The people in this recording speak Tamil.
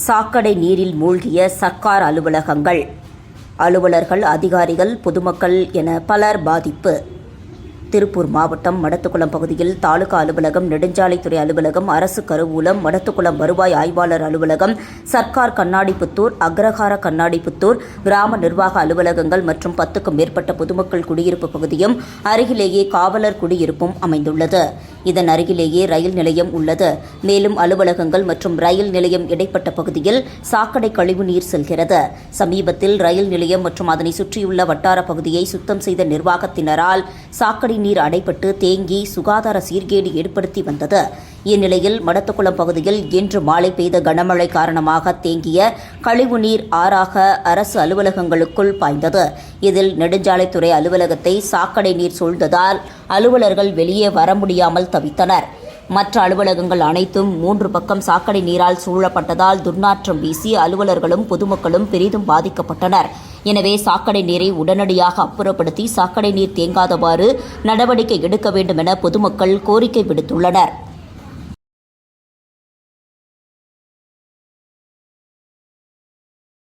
சாக்கடை நீரில் மூழ்கிய சர்க்கார் அலுவலகங்கள். அலுவலர்கள், அதிகாரிகள், பொதுமக்கள் என பலர் பாதிப்பு. திருப்பூர் மாவட்டம் மடத்துக்குளம் பகுதியில் தாலுகா அலுவலகம், நெடுஞ்சாலைத்துறை அலுவலகம், அரசு கருவூலம், மடத்துக்குளம் வருவாய் ஆய்வாளர் அலுவலகம், சர்க்கார் கண்ணாடிப்புத்தூர், அக்ரஹார கண்ணாடிப்புத்தூர், கிராம நிர்வாக அலுவலகங்கள் மற்றும் 10க்கும் மேற்பட்ட பொதுமக்கள் குடியிருப்பு பகுதியும் அருகிலேயே காவலர் குடியிருப்பும் அமைந்துள்ளது. இதன் அருகிலேயே ரயில் நிலையம் உள்ளது. மேலும் அலுவலகங்கள் மற்றும் ரயில் நிலையம் இடைப்பட்ட பகுதியில் சாக்கடை கழிவு நீர் செல்கிறது. சமீபத்தில் ரயில் நிலையம் மற்றும் அதனை சுற்றியுள்ள வட்டார பகுதியை சுத்தம் செய்த நிர்வாகத்தினரால் சாக்கடை நீர் அடைபட்டு தேங்கி சுகாதார சீர்கேடு ஏற்படுத்தி வந்தது. இந்நிலையில் மடத்துக்குளம் பகுதியில் இன்று மாலை பெய்த கனமழை காரணமாக தேங்கிய கழிவு நீர் ஆறாக அரசு அலுவலகங்களுக்குள் பாய்ந்தது. இதில் நெடுஞ்சாலைத்துறை அலுவலகத்தை சாக்கடை நீர் சூழ்ந்ததால் அலுவலர்கள் வெளியே வர முடியாமல் தவித்தனர். மற்ற அலுவலகங்கள் அனைத்தும் 3 பக்கம் சாக்கடை நீரால் சூழப்பட்டதால் துர்நாற்றம் வீசி அலுவலர்களும் பொதுமக்களும் பெரிதும் பாதிக்கப்பட்டனர். எனவே சாக்கடை நீரை உடனடியாக அப்புறப்படுத்தி சாக்கடை நீர் தேங்காதவாறு நடவடிக்கை எடுக்க வேண்டும் என பொதுமக்கள் கோரிக்கை விடுத்துள்ளனர்.